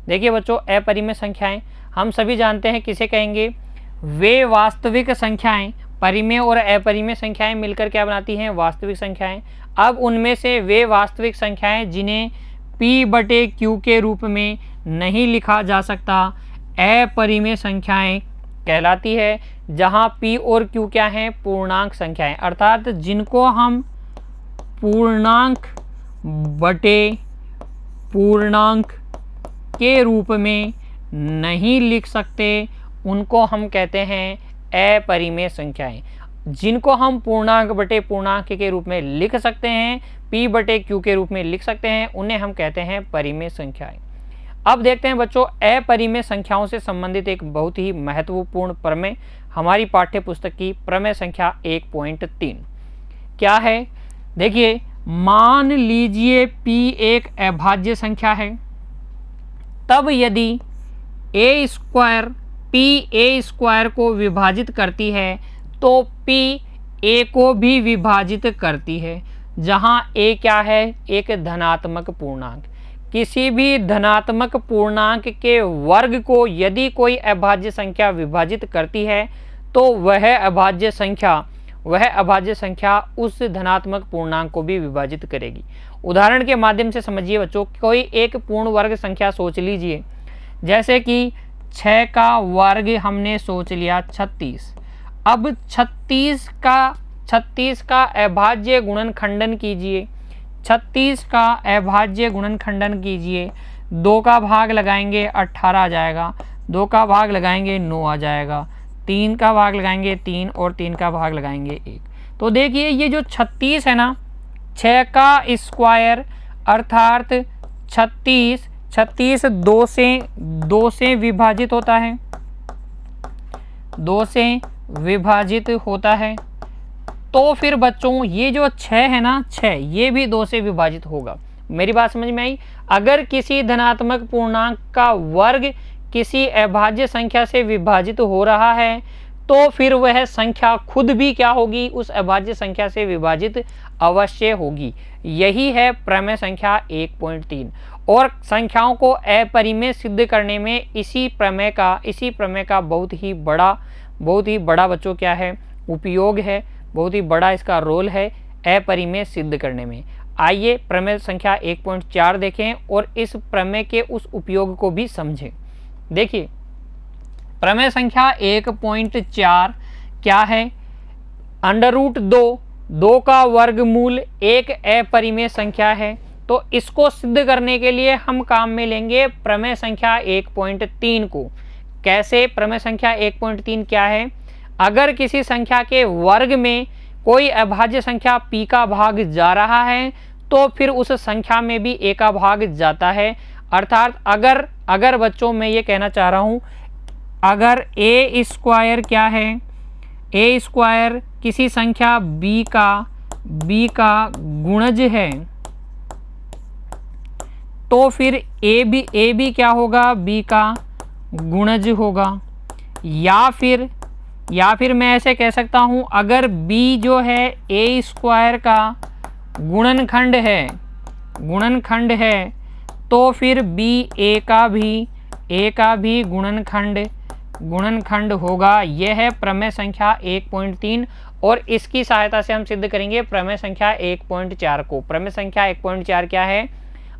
देखिए बच्चों, अपरिमेय संख्याएं हम सभी जानते हैं किसे कहेंगे, वे वास्तविक संख्याएं, परिमेय और अपरिमेय संख्याएं मिलकर क्या बनाती हैं, वास्तविक संख्याएं। अब उनमें से वे वास्तविक संख्याएं जिन्हें P/Q के रूप में नहीं लिखा जा सकता, अपरिमेय संख्याएं कहलाती है, जहां P और Q क्या हैं, पूर्णांक संख्याएं, अर्थात जिनको हम पूर्णांक बटे पूर्णांक के रूप में नहीं लिख सकते, उनको हम कहते हैं अपरिमेय संख्याएं। जिनको हम पूर्णांक बटे पूर्णांक के रूप में लिख सकते हैं, P/Q के रूप में लिख सकते हैं, उन्हें हम कहते हैं परिमेय संख्याएं। अब देखते हैं बच्चों, अपरिमेय संख्याओं से संबंधित एक बहुत ही महत्वपूर्ण प्रमेय हमारी पाठ्य पुस्तक की प्रमेय संख्या 1.3 क्या है। देखिए, मान लीजिए P एक अभाज्य संख्या है, तब यदि P(a² को विभाजित करती है तो P a को भी विभाजित करती है, जहां a क्या है, एक धनात्मक पूर्णांक। किसी भी धनात्मक पूर्णांक के वर्ग को यदि कोई अभाज्य संख्या विभाजित करती है तो वह अभाज्य संख्या उस धनात्मक पूर्णांक को भी विभाजित करेगी। उदाहरण के माध्यम से समझिए बच्चों, कोई एक पूर्ण वर्ग संख्या सोच लीजिए, जैसे कि 6 का वर्ग हमने सोच लिया 36। अब 36 का अभाज्य गुणनखंडन कीजिए, 36 का अभाज्य गुणनखंडन कीजिए, 2 का भाग लगाएंगे 18 आ जाएगा, 2 का भाग लगाएंगे 9 आ जाएगा, 3 का भाग लगाएंगे 3 और 3 का भाग लगाएंगे 1। तो देखिए ये जो 36 है ना, 6 का स्क्वायर अर्थात 36 2 से विभाजित होता है, 2 से विभाजित होता है। तो फिर बच्चों ये जो 6 है ना, 6 ये भी 2 से विभाजित होगा। मेरी बात समझ में आई। अगर किसी धनात्मक पूर्णांक का वर्ग किसी अभाज्य संख्या से विभाजित हो रहा है तो फिर वह संख्या खुद भी क्या होगी, उस अभाज्य संख्या से विभाजित अवश्य होगी। यही है प्रमेय संख्या 1.3। और संख्याओं को अपरिमेय सिद्ध करने में इसी प्रमेय का बहुत ही बड़ा बच्चों क्या है, उपयोग है, बहुत ही बड़ा इसका रोल है अपरिमेय सिद्ध करने में। आइए प्रमेय संख्या 1.4 देखें और इस प्रमेय के उस उपयोग को भी समझें। देखिए, प्रमेय संख्या 1.4 क्या है, √2 का वर्गमूल एक अपरिमेय संख्या है। तो इसको सिद्ध करने के लिए हम काम में लेंगे प्रमेय संख्या 1.3 को। कैसे, प्रमेय संख्या 1.3 क्या है, अगर किसी संख्या के वर्ग में कोई अभाज्य संख्या P का भाग जा रहा है तो फिर उस संख्या में भी A का भाग जाता है। अर्थात अगर बच्चों मैं ये कहना चाह रहा हूँ, अगर A² क्या है, A² किसी संख्या B का गुणज है तो फिर A भी क्या होगा, B का गुणज होगा। या फिर मैं ऐसे कह सकता हूँ, अगर B जो है A² का गुणनखंड है तो फिर B A का भी गुणनखंड होगा। यह है प्रमेय संख्या 1.3 और इसकी सहायता से हम सिद्ध करेंगे प्रमेय संख्या 1.4 को। प्रमेय संख्या 1.4 क्या है,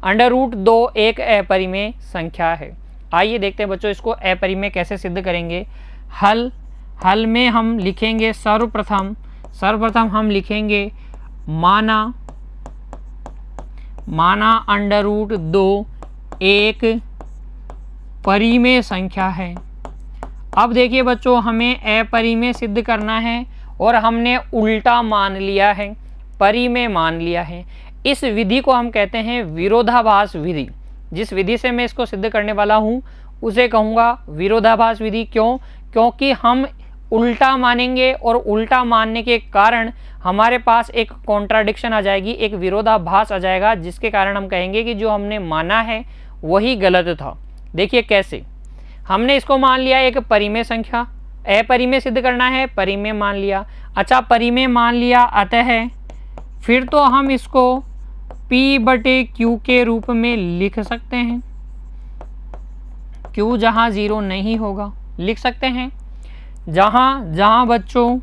√2 एक अपरिमेय संख्या है। आइए देखते हैं बच्चों इसको अपरिमेय कैसे सिद्ध करेंगे। हल में हम लिखेंगे सर्वप्रथम हम लिखेंगे माना √2 एक परिमेय संख्या है। अब देखिए बच्चों, हमें अपरिमेय सिद्ध करना है और हमने उल्टा मान लिया है, परिमेय मान लिया है। इस विधि को हम कहते हैं विरोधाभास विधि। जिस विधि से मैं इसको सिद्ध करने वाला हूँ उसे कहूँगा विरोधाभास विधि। क्योंकि हम उल्टा मानेंगे और उल्टा मानने के कारण हमारे पास एक कॉन्ट्राडिक्शन आ जाएगी, एक विरोधाभास आ जाएगा, जिसके कारण हम कहेंगे कि जो हमने माना है वही गलत था। देखिए कैसे, हमने इसको मान लिया एक परिमेय संख्या, अपरिमेय सिद्ध करना है, परिमेय मान लिया। अच्छा, परिमेय मान लिया, अतः फिर तो हम इसको P/Q के रूप में लिख सकते हैं। Q जहाँ 0 नहीं होगा, लिख सकते हैं जहाँ बच्चों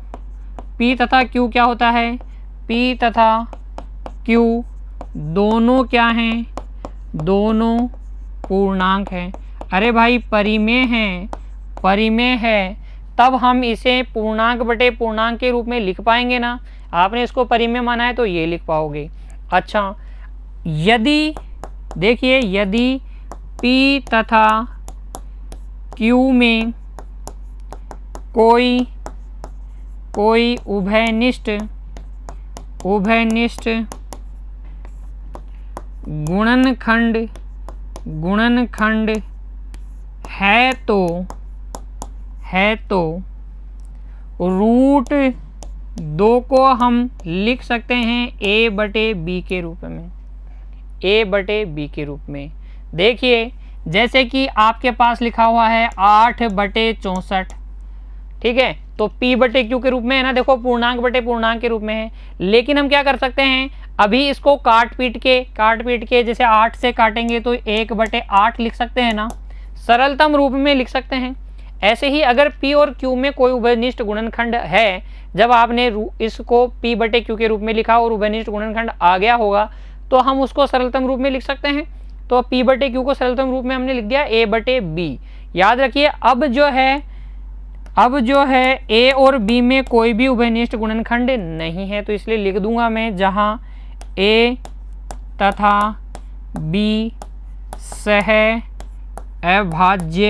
P तथा Q क्या होता है, P तथा Q दोनों क्या हैं, दोनों पूर्णांक हैं। अरे भाई परिमेय हैं, परिमेय है, तब हम इसे पूर्णांक बटे पूर्णांक के रूप में लिख पाएंगे ना। आपने इसको परिमेय माना है तो ये लिख पाओगे। अच्छा, यदि देखिए यदि P तथा Q में कोई उभयनिष्ठ गुणनखंड है तो रूट 2 को हम लिख सकते हैं a बटे b के रूप में, a बटे b के रूप में। देखिए जैसे कि आपके पास लिखा हुआ है 8/64, ठीक है, तो p बटे q के रूप में है ना, देखो पूर्णांक बटे पूर्णांक के रूप में है। लेकिन हम क्या कर सकते हैं, अभी इसको काट पीट के जैसे 8 से काटेंगे तो 1/8 लिख सकते हैं ना, सरलतम रूप में लिख सकते हैं। ऐसे ही अगर p और q में कोई उभयनिष्ठ गुणनखंड है, जब आपने इसको p बटे q के रूप में लिखा और उभयनिष्ठ गुणनखंड आ गया होगा तो हम उसको सरलतम रूप में लिख सकते हैं। तो p बटे q को सरलतम रूप में हमने लिख दिया a बटे b। याद रखिए अब जो है a और b में कोई भी उभयनिष्ठ गुणनखंड नहीं है, तो इसलिए लिख दूंगा मैं जहां a तथा b सह अभाज्य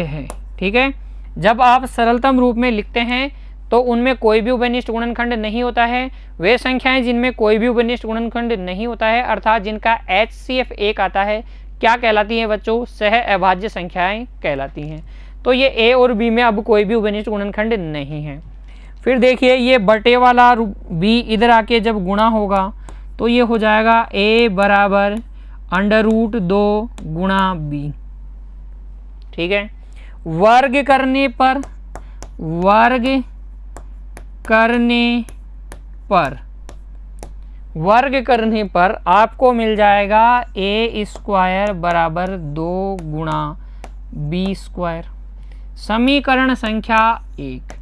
है, ठीक है। जब आप सरलतम रूप में लिखते हैं तो उनमें कोई भी उभयनिष्ठ गुणनखंड नहीं होता है। वे संख्याएं जिनमें कोई भी उभयनिष्ठ गुणनखंड नहीं होता है, अर्थात जिनका HCF 1 आता है, क्या कहलाती हैं बच्चों, सह अभाज्य संख्याएं कहलाती हैं। तो ये a और b में अब कोई भी उभयनिष्ठ गुणनखंड नहीं है। फिर देखिए ये बटे वाला b इधर आके जब गुणा होगा तो ये हो जाएगा a बराबर √2 गुणा b, ठीक है। वर्ग करने पर आपको मिल जाएगा a² बराबर 2 गुणा b²। समीकरण संख्या 1।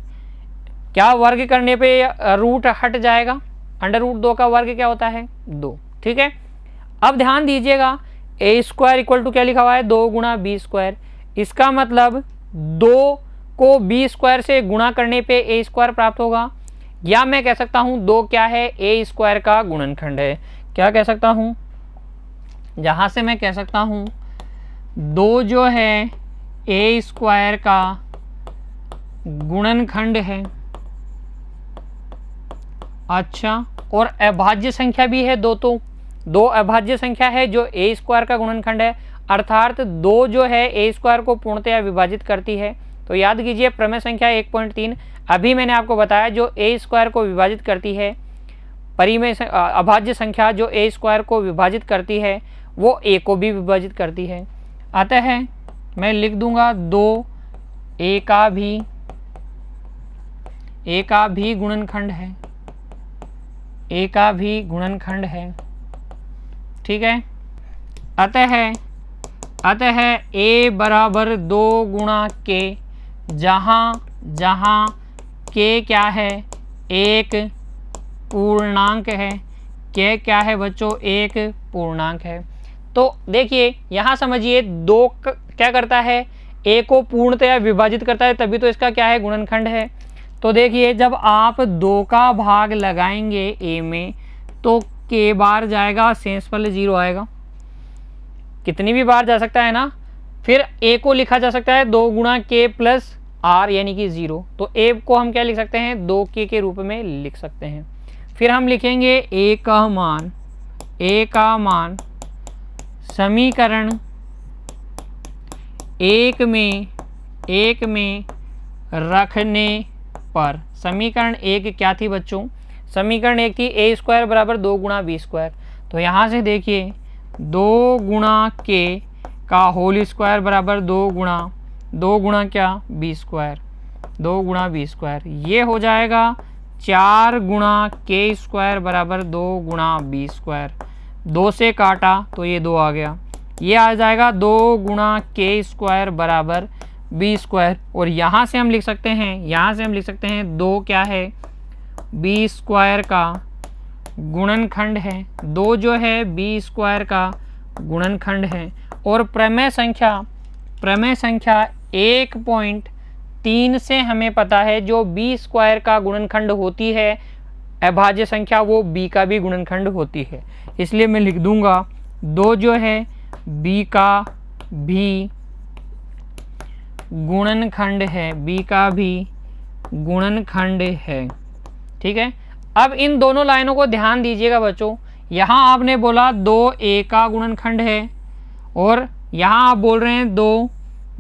क्या वर्ग करने पे रूट हट जाएगा, √2 का वर्ग क्या होता है, 2, ठीक है। अब ध्यान दीजिएगा a² इक्वल टू क्या लिखा हुआ है, 2 गुणा b²। इसका मतलब 2 को b² से गुणा करने पे a² प्राप्त होगा, या मैं कह सकता हूं 2 क्या है, a² का गुणनखंड है। क्या कह सकता हूं, जहां से मैं कह सकता हूं 2 जो है a² का गुणनखंड है। अच्छा, और अभाज्य संख्या भी है 2, तो 2 अभाज्य संख्या है जो a² का गुणनखंड है, अर्थात 2 जो है a² को पूर्णतया विभाजित करती है। तो याद कीजिए प्रमेय संख्या 1.3 अभी मैंने आपको बताया, जो a² को विभाजित करती है, परिमेय अभाज्य संख्या जो a² को विभाजित करती है वो a को भी विभाजित करती है। अतः मैं लिख दूंगा 2 a का भी गुणनखंड है, a का भी गुणनखंड है, ठीक है। अतः a बराबर 2 गुणा k, जहाँ k क्या है, एक पूर्णांक है। k क्या है बच्चों, एक पूर्णांक है। तो देखिए यहाँ समझिए 2 क्या करता है, a को पूर्णतया विभाजित करता है, तभी तो इसका क्या है, गुणनखंड है। तो देखिए जब आप 2 का भाग लगाएंगे a में तो k बार जाएगा, शेषफल 0 आएगा। कितनी भी बार जा सकता है ना। फिर a को लिखा जा सकता है 2 गुणा k प्लस r यानी कि 0, तो a को हम क्या लिख सकते हैं, 2k के रूप में लिख सकते हैं। फिर हम लिखेंगे a का मान समीकरण 1 में रखने पर। समीकरण 1 क्या थी बच्चों, समीकरण 1 थी a² बराबर 2 गुणा b²। तो यहाँ से देखिए 2 गुणा k का होल स्क्वायर बराबर 2 गुणा क्या, b², 2 गुणा b²। ये हो जाएगा 4 गुणा k² बराबर 2 गुणा b²। 2 से काटा तो ये 2 आ गया, ये आ जाएगा 2 गुणा के स्क्वायर बराबर बी स्क्वायर। और यहाँ से हम लिख सकते हैं 2 क्या है, बी स्क्वायर का गुणनखंड है। 2 जो है बी स्क्वायर का गुणनखंड है। और प्रमेय संख्या 1.3 से हमें पता है जो बी स्क्वायर का गुणनखंड होती है अभाज्य संख्या, वो बी का भी गुणनखंड होती है। इसलिए मैं लिख दूंगा 2 जो है बी का भी गुणनखंड है, बी का भी गुणनखंड है। ठीक है, अब इन दोनों लाइनों को ध्यान दीजिएगा बच्चों। यहाँ आपने बोला 2 ए का गुणनखंड है और यहाँ आप बोल रहे हैं 2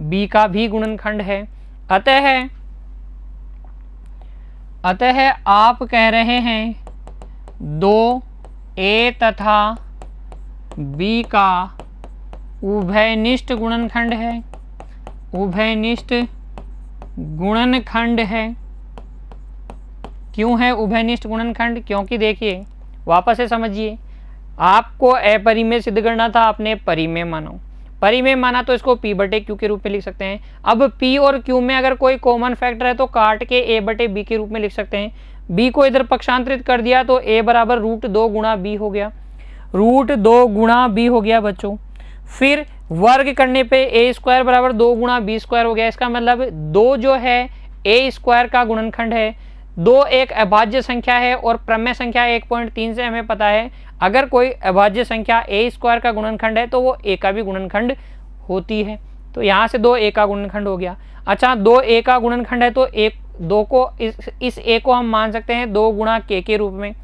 बी का भी गुणनखंड है। अतः आप कह रहे हैं 2 ए तथा बी का उभयनिष्ठ गुणनखंड है, उभयनिष्ठ गुणनखंड है। क्यों है उभयनिष्ठ गुणनखंड? क्योंकि देखिए, वापस से समझिए, आपको अपरिमेय सिद्ध करना था, आपने परिमेय माना तो इसको p बटे क्यू के रूप में लिख सकते हैं। अब p और q में अगर कोई कॉमन फैक्टर है तो काट के a बटे b के रूप में लिख सकते हैं। b को इधर पक्षांतरित कर दिया तो a बराबर √2 गुणा b हो गया, √2 गुणा b हो गया बच्चों। फिर वर्ग करने पे a स्क्वायर बराबर 2 गुणा b स्क्वायर हो गया। इसका मतलब 2 जो है a स्क्वायर का गुणनखंड है। 2 एक अभाज्य संख्या है और प्रमेय संख्या 1.3 से हमें पता है अगर कोई अभाज्य संख्या a स्क्वायर का गुणनखंड है तो वो a का भी गुणनखंड होती है। तो यहाँ से 2 a का गुणनखंड हो गया। अच्छा, 2 a का गुणनखंड है तो 2 को इस a को हम मान सकते हैं 2 गुणा k के रूप में।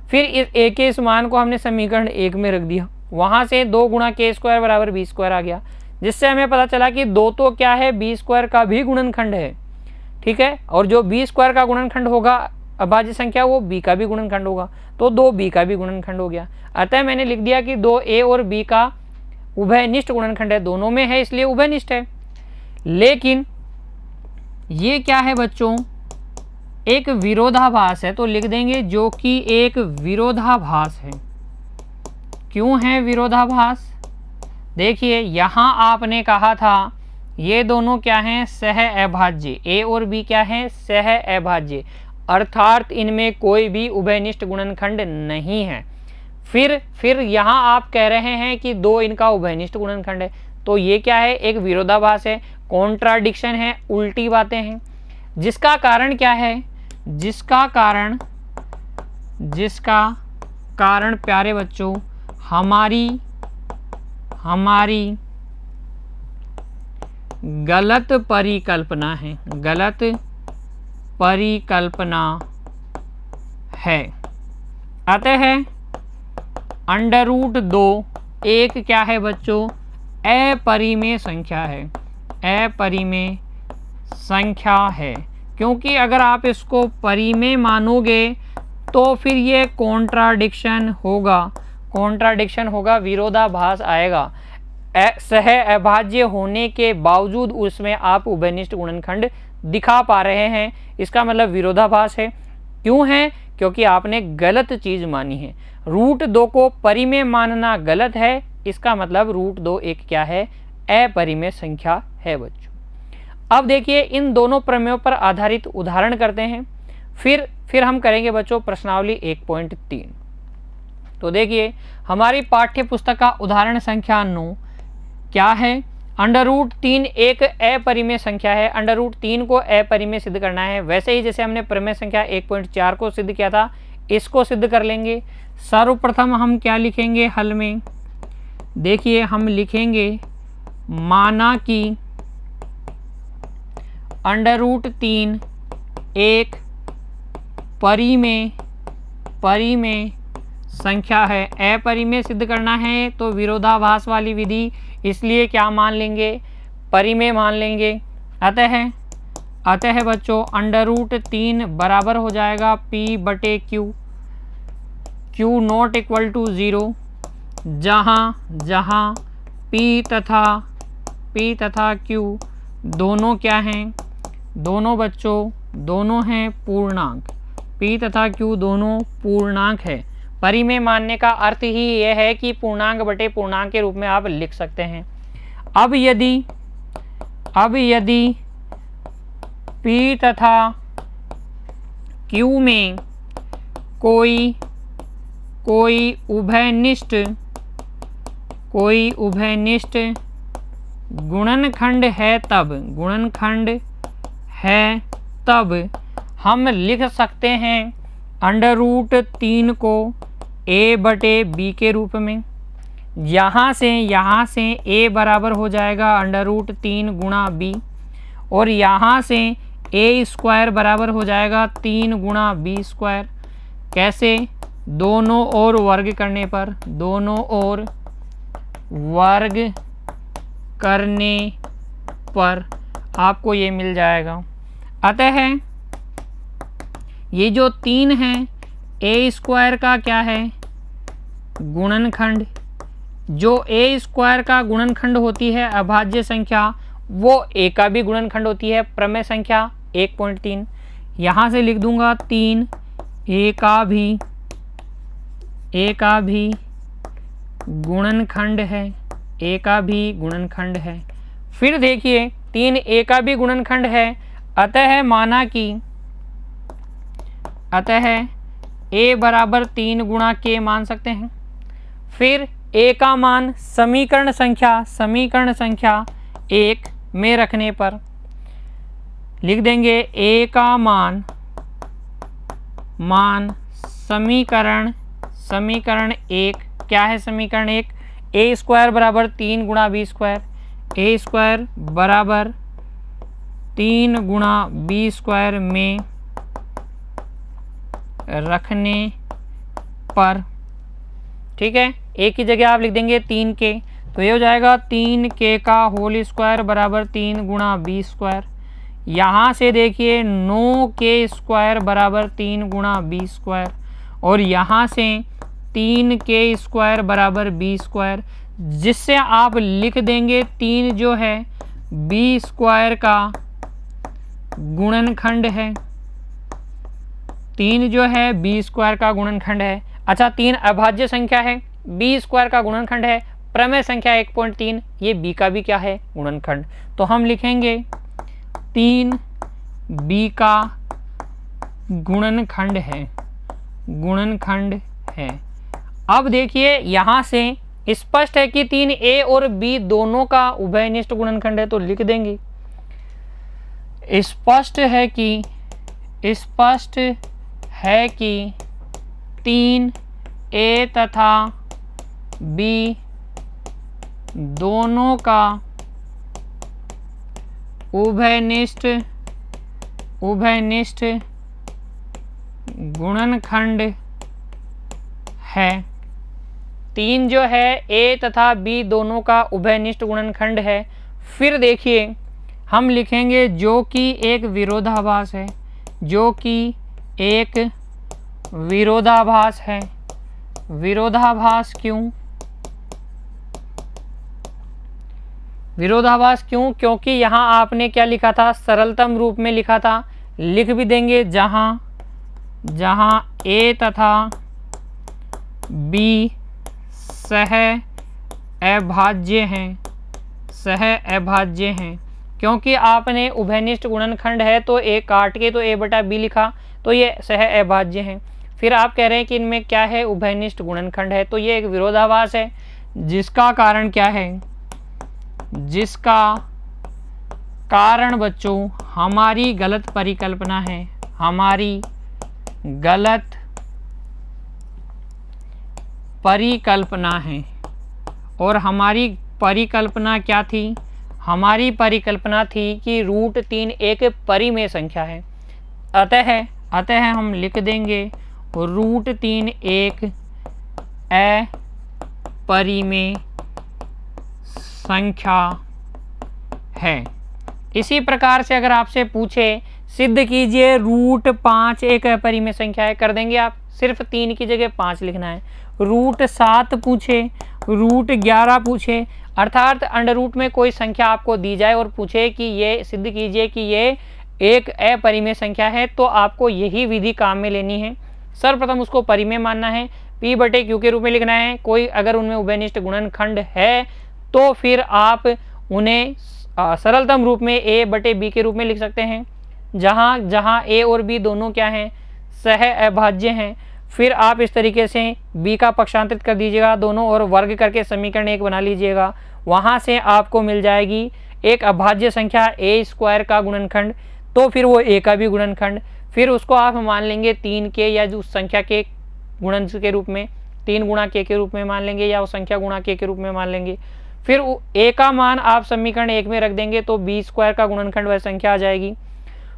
फिर इस a के इस मान को हमने समीकरण 1 में रख दिया, वहाँ से 2 गुणा के स्क्वायर बराबर बी स्क्वायर आ गया, जिससे हमें पता चला कि 2 तो क्या है, बी स्क्वायर का भी गुणनखंड है। ठीक है, और जो बी स्क्वायर का गुणनखंड होगा अभाज्य संख्या, वो बी का भी गुणनखंड होगा, तो 2 बी का भी गुणनखंड हो गया। अतः मैंने लिख दिया कि 2 ए और बी का उभयनिष्ठ गुणनखंड है, दोनों में है इसलिए उभयनिष्ठ है। लेकिन ये क्या है बच्चों, एक विरोधाभास है, तो लिख देंगे जो कि एक विरोधाभास है। क्यों है विरोधाभास? देखिए, यहाँ आपने कहा था ये दोनों क्या हैं, सह अभाज्य, ए और बी क्या हैं, सह अभाज्य, अर्थात इनमें कोई भी उभयनिष्ठ गुणनखंड नहीं है। फिर यहाँ आप कह रहे हैं कि 2 इनका उभयनिष्ठ गुणनखंड है, तो ये क्या है, एक विरोधाभास है, कॉन्ट्राडिक्शन है, उल्टी बातें हैं। जिसका कारण क्या है, जिसका कारण प्यारे बच्चों हमारी गलत परिकल्पना है, गलत परिकल्पना है। अतः √2 एक क्या है बच्चों, अपरिमेय संख्या है, अपरिमेय संख्या है। क्योंकि अगर आप इसको परिमेय मानोगे तो फिर ये कॉन्ट्राडिक्शन होगा, विरोधाभास आएगा। सह अभाज्य होने के बावजूद उसमें आप उभयनिष्ठ गुणनखंड दिखा पा रहे हैं, इसका मतलब विरोधाभास है। क्यों है? क्योंकि आपने गलत चीज मानी है। √2 को परिमेय मानना गलत है, इसका मतलब √2 एक क्या है, अपरिमेय संख्या है बच्चों। अब देखिए, इन दोनों प्रमेयों पर आधारित उदाहरण करते हैं, फिर हम करेंगे बच्चों प्रश्नावली 1.3। तो देखिए, हमारी पाठ्य पुस्तक का उदाहरण संख्या 9 क्या है, √3 एक अपरिमेय संख्या है। √3 को अपरिमेय सिद्ध करना है, वैसे ही जैसे हमने प्रमेय संख्या 1.4 को सिद्ध किया था, इसको सिद्ध कर लेंगे। सर्वप्रथम हम क्या लिखेंगे हल में, देखिए हम लिखेंगे माना कि √3 एक परिमेय संख्या है। अपरिमेय सिद्ध करना है तो विरोधाभास वाली विधि, इसलिए क्या मान लेंगे, परिमेय मान लेंगे। अतः बच्चों √3 बराबर हो जाएगा p बटे q, q not equal to 0, जहाँ p तथा q दोनों क्या हैं, दोनों बच्चों दोनों हैं पूर्णांक, p तथा q दोनों पूर्णांक है। परिमेय मानने का अर्थ ही यह है कि पूर्णांक बटे पूर्णांक के रूप में आप लिख सकते हैं। अब यदि P तथा Q में कोई उभयनिष्ठ गुणनखंड है तब हम लिख सकते हैं √3 को a बटे b के रूप में। यहाँ से a बराबर हो जाएगा √3 गुणा b, और यहाँ से a स्क्वायर बराबर हो जाएगा 3 गुणा b स्क्वायर। कैसे? दोनों ओर वर्ग करने पर, दोनों ओर वर्ग करने पर आपको ये मिल जाएगा। अतः ये जो 3 है a स्क्वायर का क्या है? गुणनखंड। जो a स्क्वायर का गुणनखंड होती है अभाज्य संख्या, वो a का भी गुणनखंड होती है प्रमेय संख्या 1.3। यहाँ से लिख दूंगा 3 a का भी गुणनखंड है, a का भी गुणनखंड है। फिर देखिए 3 a का भी गुणनखंड है, अतः माना कि a बराबर 3 गुणा k मान सकते हैं। फिर a का मान समीकरण संख्या 1 में रखने पर लिख देंगे a का मान समीकरण 1 क्या है? समीकरण 1 a स्क्वायर बराबर 3 गुणा b स्क्वायर, a स्क्वायर बराबर 3 गुणा b स्क्वायर में रखने पर, ठीक है। a की जगह आप लिख देंगे 3k, तो ये हो जाएगा 3k का होल स्क्वायर बराबर 3 गुणा b स्क्वायर। यहाँ से देखिए 9k स्क्वायर बराबर 3 गुणा b स्क्वायर, और यहाँ से 3k स्क्वायर बराबर b स्क्वायर, जिससे आप लिख देंगे 3 जो है b स्क्वायर का गुणनखंड है। 3 जो है b स्क्वायर का गुणनखंड है। अच्छा, 3 अभाज्य संख्या है, b स्क्वायर का गुणनखंड है, प्रमेय संख्या 1.3, ये b का भी क्या है? गुणनखंड। तो हम लिखेंगे 3 b का गुणनखंड है। अब देखिए यहाँ से स्पष्ट है कि 3a और b दोनों का उभयनिष्ठ गुणनखंड है, तो लिख देंगे स्पष्ट है कि 3a तथा b दोनों का उभयनिष्ठ गुणनखंड है। 3 जो है a तथा b दोनों का उभयनिष्ठ गुणनखंड है। फिर देखिए हम लिखेंगे जो कि एक विरोधाभास है, विरोधाभास क्यों? क्योंकि यहाँ आपने क्या लिखा था? सरलतम रूप में लिखा था। लिख भी देंगे जहाँ a तथा b सह अभाज्य हैं। क्योंकि आपने उभयनिष्ठ गुणनखंड है तो a काट के तो a बटा b लिखा, तो ये सह अभाज्य हैं। फिर आप कह रहे हैं कि इनमें क्या है? उभयनिष्ठ गुणनखंड है, तो ये एक विरोधाभास है, जिसका कारण क्या है? जिसका कारण बच्चों हमारी गलत परिकल्पना है, और हमारी परिकल्पना क्या थी? हमारी परिकल्पना थी कि √3 एक परिमेय संख्या है। अतः हम लिख देंगे √3 एक अपरिमेय संख्या है। इसी प्रकार से अगर आपसे पूछे सिद्ध कीजिए √5 एक अपरिमेय संख्या है, कर देंगे आप? सिर्फ 3 की जगह 5 लिखना है। √7 पूछे, √11 पूछे, अर्थात अंडर रूट में कोई संख्या आपको दी जाए और पूछे कि ये सिद्ध कीजिए कि ये एक अपरिमेय संख्या है, तो आपको यही विधि काम में लेनी है। सर्वप्रथम उसको परिमेय मानना है, p बटे q के रूप में लिखना है। कोई अगर उनमें उभयनिष्ठ गुणनखंड है तो फिर आप उन्हें सरलतम रूप में a बटे b के रूप में लिख सकते हैं, जहाँ a और b दोनों क्या हैं, सह अभाज्य हैं। फिर आप इस तरीके से b का पक्षांतरित कर दीजिएगा दोनों और वर्ग करके समीकरण 1 बना लीजिएगा। वहाँ से आपको मिल जाएगी एक अभाज्य संख्या a स्क्वायर का गुणनखंड, तो फिर वो a का भी गुणनखंड, फिर उसको आप मान लेंगे 3 के या उस संख्या के गुणन के रूप में 3 गुणा k के रूप में मान लेंगे या उस संख्या गुणा k के रूप में मान लेंगे। फिर a का मान आप समीकरण 1 में रख देंगे तो b स्क्वायर का गुणनखंड वह संख्या आ जाएगी,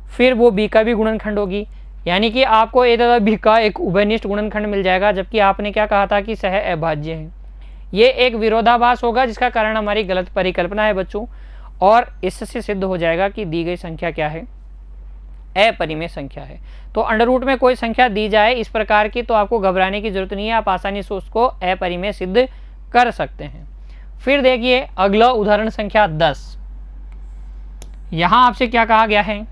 फिर वो b का भी गुणनखंड होगी। यानी कि आपको a तथा b का एक उभयनिष्ठ गुणनखंड मिल जाएगा, जबकि आपने क्या कहा था कि सह अभाज्य है। ये एक विरोधाभास होगा जिसका कारण हमारी गलत परिकल्पना है बच्चों, और इससे सिद्ध हो जाएगा कि दी गई संख्या क्या है, अपरिमेय संख्या है। तो अंडर रूट में कोई संख्या दी जाए इस प्रकार की तो आपको घबराने की जरूरत नहीं है, आप आसानी से उसको अपरिमेय सिद्ध कर सकते हैं। फिर देखिए अगला उदाहरण संख्या 10। यहाँ आपसे क्या कहा गया है,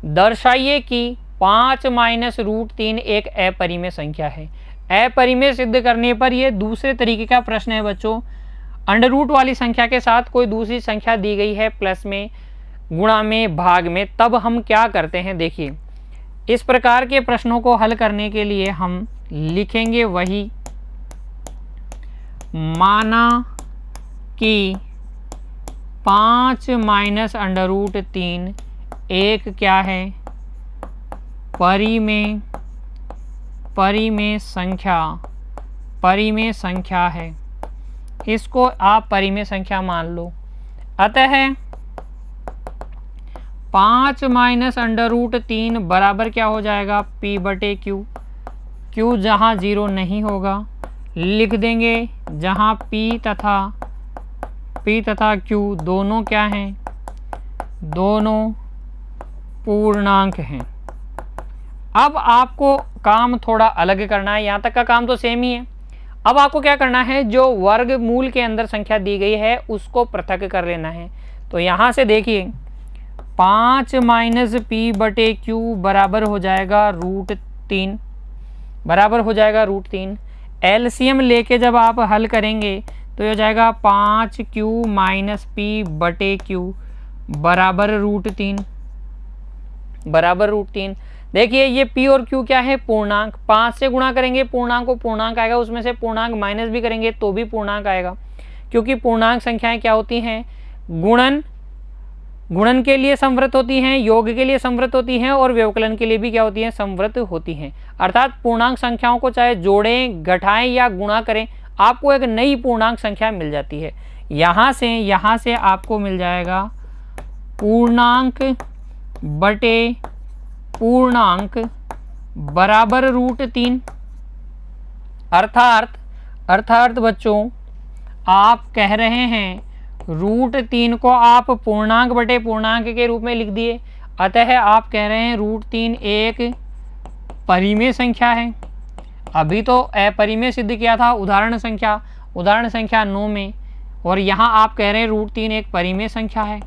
दर्शाइए कि 5 माइनस रूट 3 एक अपरिमेय संख्या है। अपरिमेय सिद्ध करने पर यह दूसरे तरीके का प्रश्न है बच्चों। अंडर रूट वाली संख्या के साथ कोई दूसरी संख्या दी गई है प्लस में, गुणा में, भाग में, तब हम क्या करते हैं। देखिए इस प्रकार के प्रश्नों को हल करने के लिए हम लिखेंगे वही, माना कि 5 माइनस अंडर रूट 3 एक क्या है, परिमेय संख्या है। इसको आप परिमेय संख्या मान लो। अतः 5 माइनस अंडर रूट 3 बराबर क्या हो जाएगा, p बटे q। q जहाँ 0 नहीं होगा लिख देंगे, जहाँ p तथा q दोनों क्या हैं, दोनों पूर्णांक हैं। अब आपको काम थोड़ा अलग करना है, यहाँ तक का काम तो सेम ही है। अब आपको क्या करना है, जो वर्गमूल के अंदर संख्या दी गई है उसको पृथक कर लेना है। तो यहाँ से देखिए 5 माइनस p बटे q बराबर हो जाएगा रूट 3, बराबर हो जाएगा रूट 3। एलसीएम लेके जब आप हल करेंगे तो ये हो जाएगा 5q माइनस p बटे q बराबर रूट 3, बराबर रूट 3। देखिए ये p और q क्या है, पूर्णांक। 5 से गुणा करेंगे पूर्णांक को पूर्णांक आएगा, उसमें से पूर्णांक माइनस भी करेंगे तो भी पूर्णांक आएगा, क्योंकि पूर्णांक संख्याएं क्या होती हैं, गुणन के लिए संवृत होती हैं, योग के लिए संवृत होती हैं और व्यवकलन के लिए भी क्या होती हैं, संवृत होती हैं। अर्थात पूर्णांक संख्याओं को चाहे जोड़ें, घटाएं या गुणा करें, आपको एक नई पूर्णांक संख्या मिल जाती है। यहाँ से आपको मिल जाएगा पूर्णांक बटे पूर्णांक बराबर रूट 3। अर्थात बच्चों आप कह रहे हैं रूट 3 को आप पूर्णांक बटे पूर्णांक के रूप में लिख दिए, अतः आप कह रहे हैं रूट 3 एक परिमेय संख्या है। अभी तो अपरिमेय सिद्ध किया था उदाहरण संख्या 9 में, और यहाँ आप कह रहे हैं रूट 3 एक परिमेय संख्या है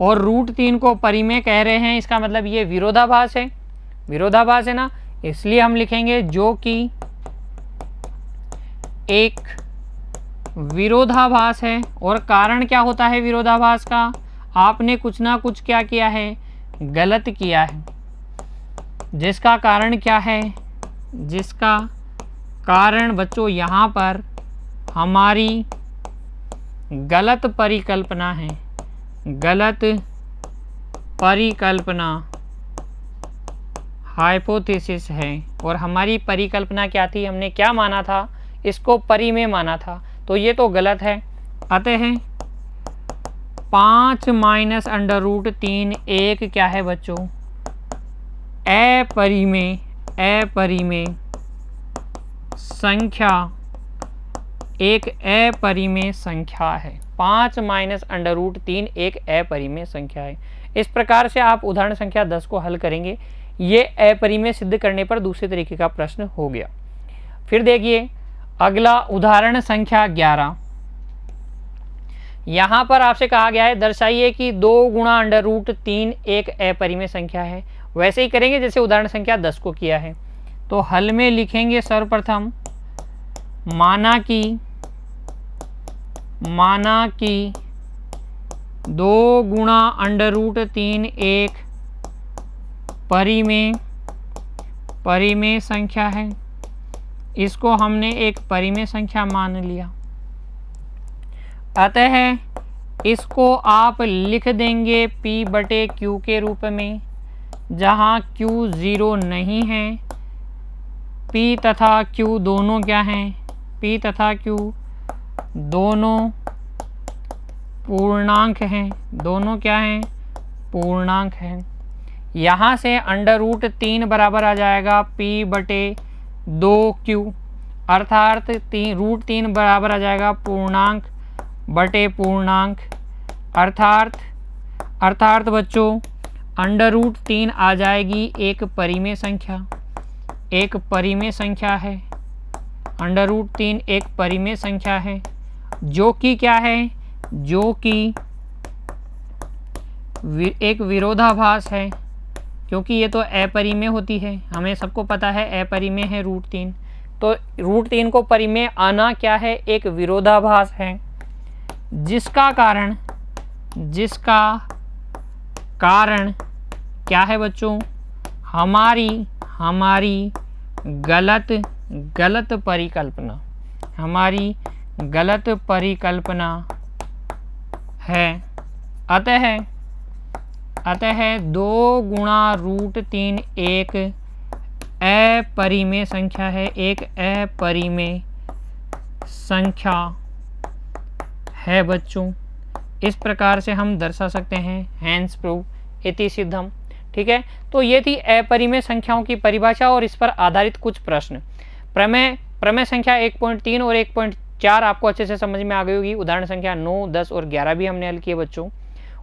और रूट 3 को परिमेय कह रहे हैं, इसका मतलब ये विरोधाभास है, विरोधाभास है ना। इसलिए हम लिखेंगे जो कि एक विरोधाभास है। और कारण क्या होता है विरोधाभास का, आपने कुछ ना कुछ क्या किया है, गलत किया है। जिसका कारण क्या है, जिसका कारण बच्चों यहाँ पर हमारी गलत परिकल्पना है, गलत परिकल्पना हाइपोथेसिस है। और हमारी परिकल्पना क्या थी, हमने क्या माना था, इसको परिमेय माना था, तो ये तो गलत है। अतः 5 माइनस अंडर रूट 3 एक क्या है बच्चों, अपरिमेय संख्या, एक अपरिमेय संख्या है। 5 माइनस अंडर रूट 3 एक अपरिमेय संख्या है। इस प्रकार से आप उदाहरण संख्या 10 को हल करेंगे। ये अपरिमेय सिद्ध करने पर दूसरे तरीके का प्रश्न हो गया। फिर देखिए अगला उदाहरण संख्या 11। यहाँ पर आपसे कहा गया है दर्शाइए कि 2 गुणा अंडर रूट 3 एक अपरिमेय संख्या है। वैसे ही करेंगे जैसे उदाहरण संख्या 10 को किया है। तो हल में लिखेंगे सर्वप्रथम माना कि 2 गुणा √3 एक परिमेय संख्या है। इसको हमने एक परिमेय संख्या मान लिया। अतः इसको आप लिख देंगे P/Q के रूप में, जहाँ Q 0 नहीं है। P तथा Q दोनों क्या हैं? P तथा Q दोनों पूर्णांक हैं। दोनों क्या हैं? पूर्णांक हैं। यहाँ से √3 बराबर आ जाएगा P/2Q, अर्थात √3 बराबर आ जाएगा पूर्णांक बटे पूर्णांक। अर्थात बच्चों √3 आ जाएगी एक परिमेय संख्या। एक परिमेय संख्या है। √3 एक परिमेय संख्या है, जो कि क्या है? जो कि एक विरोधाभास है, क्योंकि ये तो अपरिमेय होती है। हमें सबको पता है अपरिमेय है √3। तो √3 को परिमेय आना क्या है? एक विरोधाभास है, जिसका कारण क्या है बच्चों? हमारी गलत परिकल्पना। हमारी गलत परिकल्पना है। अतः 2 गुणा √3 एक अपरिमेय संख्या है। एक अपरिमेय संख्या है बच्चों। इस प्रकार से हम दर्शा सकते हैं। हैंस प्रूव इति सिद्धम। ठीक है, तो ये थी अपरिमेय संख्याओं की परिभाषा और इस पर आधारित कुछ प्रश्न। प्रमेय संख्या 1.3 और 1.4 आपको अच्छे से समझ में आ गई होगी। उदाहरण संख्या 9, 10 और 11 भी हमने हल किए बच्चों।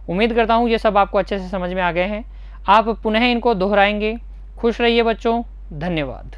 उम्मीद करता हूँ ये सब आपको अच्छे से समझ में आ गए हैं। आप पुनः इनको दोहराएंगे। खुश रहिए बच्चों, धन्यवाद।